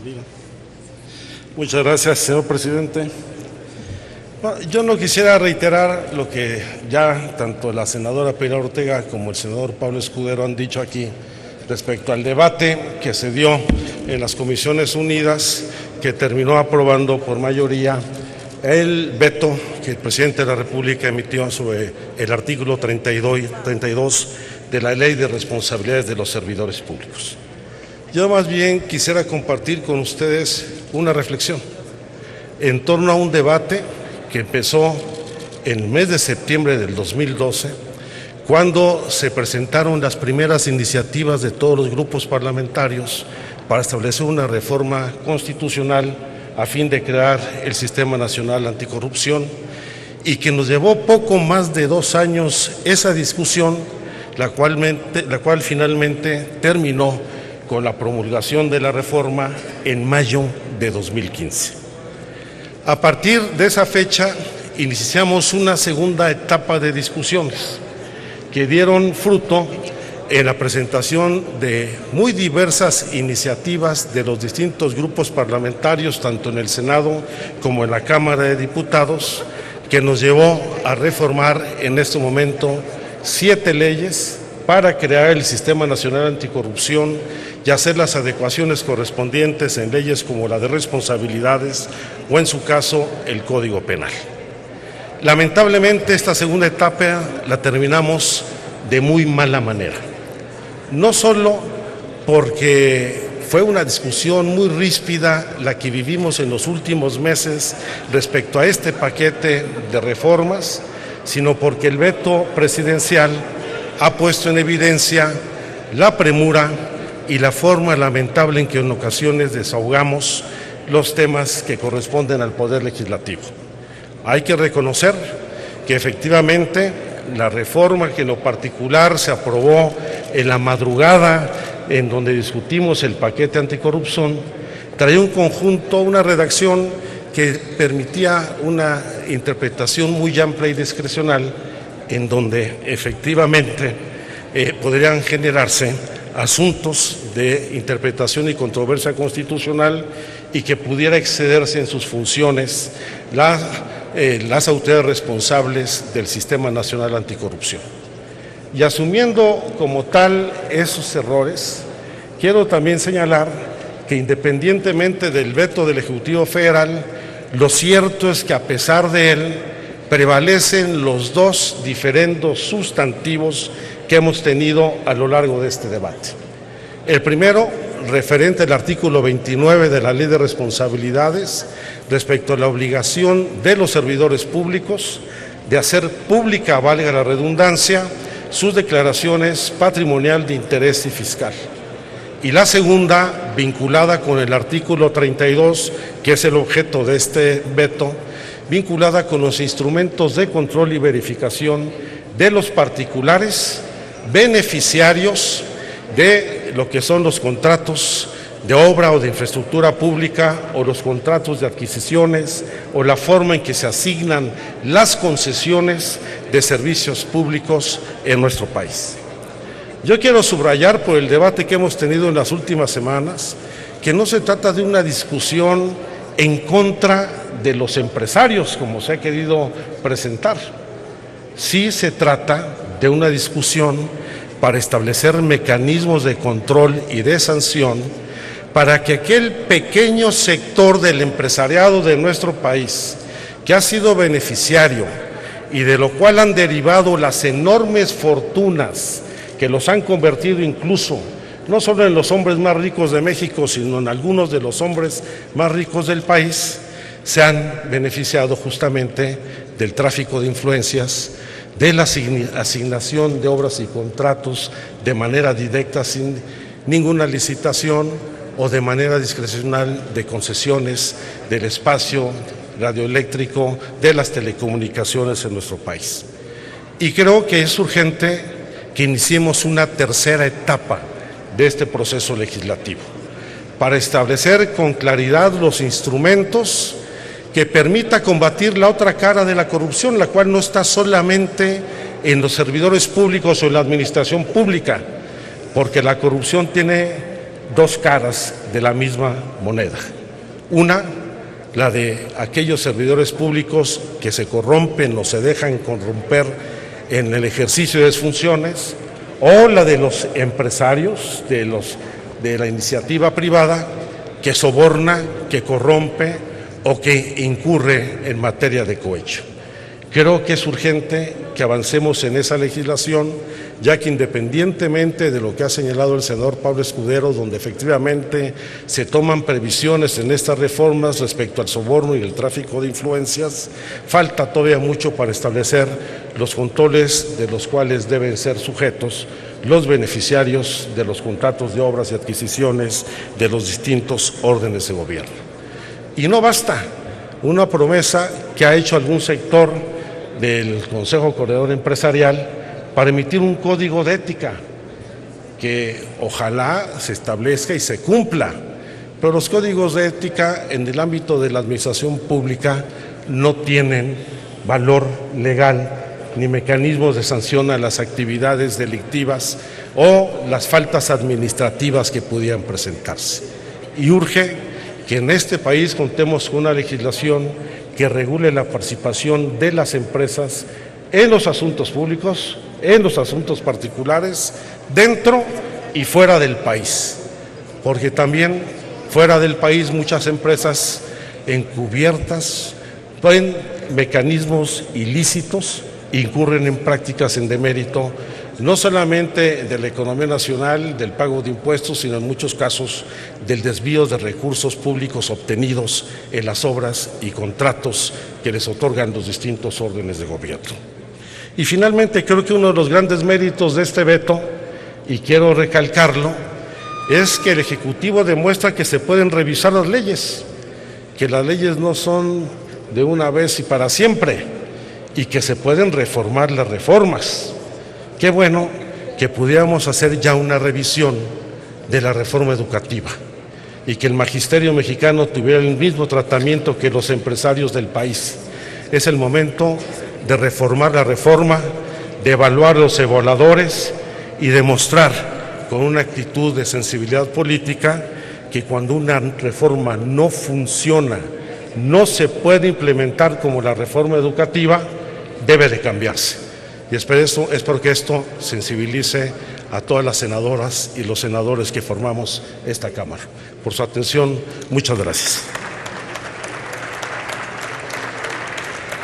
bienvenido. Muchas gracias, señor presidente. Bueno, yo no quisiera reiterar lo que ya tanto la senadora Pilar Ortega como el senador Pablo Escudero han dicho aquí respecto al debate que se dio en las Comisiones Unidas, que terminó aprobando por mayoría el veto que el presidente de la República emitió sobre el artículo 32 de la Ley de Responsabilidades de los Servidores Públicos. Yo más bien quisiera compartir con ustedes una reflexión en torno a un debate que empezó en el mes de septiembre del 2012, cuando se presentaron las primeras iniciativas de todos los grupos parlamentarios para establecer una reforma constitucional a fin de crear el Sistema Nacional Anticorrupción, y que nos llevó poco más de 2 años esa discusión, la cual finalmente terminó con la promulgación de la reforma en mayo de 2015. A partir de esa fecha iniciamos una segunda etapa de discusiones que dieron fruto en la presentación de muy diversas iniciativas de los distintos grupos parlamentarios, tanto en el Senado como en la Cámara de Diputados, que nos llevó a reformar en este momento 7 leyes para crear el Sistema Nacional Anticorrupción y hacer las adecuaciones correspondientes en leyes como la de responsabilidades o, en su caso, el Código Penal. Lamentablemente, esta segunda etapa la terminamos de muy mala manera. No solo porque fue una discusión muy ríspida la que vivimos en los últimos meses respecto a este paquete de reformas, sino porque el veto presidencial ha puesto en evidencia la premura y la forma lamentable en que en ocasiones desahogamos los temas que corresponden al Poder Legislativo. Hay que reconocer que efectivamente la reforma que en lo particular se aprobó en la madrugada en donde discutimos el paquete anticorrupción traía un conjunto, una redacción que permitía una interpretación muy amplia y discrecional, en donde efectivamente podrían generarse asuntos de interpretación y controversia constitucional y que pudiera excederse en sus funciones las autoridades responsables del Sistema Nacional Anticorrupción. Y asumiendo como tal esos errores, quiero también señalar que independientemente del veto del Ejecutivo Federal, lo cierto es que a pesar de él prevalecen los 2 diferendos sustantivos que hemos tenido a lo largo de este debate. El primero, referente al artículo 29 de la Ley de Responsabilidades, respecto a la obligación de los servidores públicos de hacer pública, valga la redundancia, sus declaraciones patrimonial, de interés y fiscal. Y la segunda, vinculada con el artículo 32, que es el objeto de este veto, vinculada con los instrumentos de control y verificación de los particulares beneficiarios de lo que son los contratos de obra o de infraestructura pública, o los contratos de adquisiciones, o la forma en que se asignan las concesiones de servicios públicos en nuestro país. Yo quiero subrayar, por el debate que hemos tenido en las últimas semanas, que no se trata de una discusión en contra de los empresarios, como se ha querido presentar. Sí se trata de una discusión para establecer mecanismos de control y de sanción para que aquel pequeño sector del empresariado de nuestro país, que ha sido beneficiario y de lo cual han derivado las enormes fortunas que los han convertido incluso no solo en los hombres más ricos de México, sino en algunos de los hombres más ricos del país, se han beneficiado justamente del tráfico de influencias, de la asignación de obras y contratos de manera directa sin ninguna licitación, o de manera discrecional de concesiones del espacio radioeléctrico, de las telecomunicaciones en nuestro país. Y creo que es urgente que iniciemos una tercera etapa de este proceso legislativo para establecer con claridad los instrumentos que permita combatir la otra cara de la corrupción, la cual no está solamente en los servidores públicos o en la administración pública, porque la corrupción tiene dos caras de la misma moneda. Una, la de aquellos servidores públicos que se corrompen o se dejan corromper en el ejercicio de sus funciones, o la de los empresarios, de la iniciativa privada, que soborna, que corrompe o que incurre en materia de cohecho. Creo que es urgente que avancemos en esa legislación, ya que independientemente de lo que ha señalado el senador Pablo Escudero, donde efectivamente se toman previsiones en estas reformas respecto al soborno y el tráfico de influencias, falta todavía mucho para establecer los controles de los cuales deben ser sujetos los beneficiarios de los contratos de obras y adquisiciones de los distintos órdenes de gobierno. Y no basta una promesa que ha hecho algún sector del Consejo Coordinador Empresarial para emitir un código de ética que ojalá se establezca y se cumpla, pero los códigos de ética en el ámbito de la administración pública no tienen valor legal ni mecanismos de sanción a las actividades delictivas o las faltas administrativas que pudieran presentarse. Y urge que en este país contemos con una legislación que regule la participación de las empresas en los asuntos públicos, en los asuntos particulares, dentro y fuera del país, porque también fuera del país muchas empresas encubiertas en mecanismos ilícitos incurren en prácticas en demérito, no solamente de la economía nacional, del pago de impuestos, sino en muchos casos del desvío de recursos públicos obtenidos en las obras y contratos que les otorgan los distintos órdenes de gobierno. Y finalmente creo que uno de los grandes méritos de este veto, y quiero recalcarlo, es que el Ejecutivo demuestra que se pueden revisar las leyes, que las leyes no son de una vez y para siempre, y que se pueden reformar las reformas. Qué bueno que pudiéramos hacer ya una revisión de la reforma educativa y que el magisterio mexicano tuviera el mismo tratamiento que los empresarios del país. Es el momento de reformar la reforma, de evaluar los evaluadores y demostrar con una actitud de sensibilidad política que cuando una reforma no funciona, no se puede implementar como la reforma educativa, debe de cambiarse. Y espero que esto sensibilice a todas las senadoras y los senadores que formamos esta Cámara. Por su atención, muchas gracias.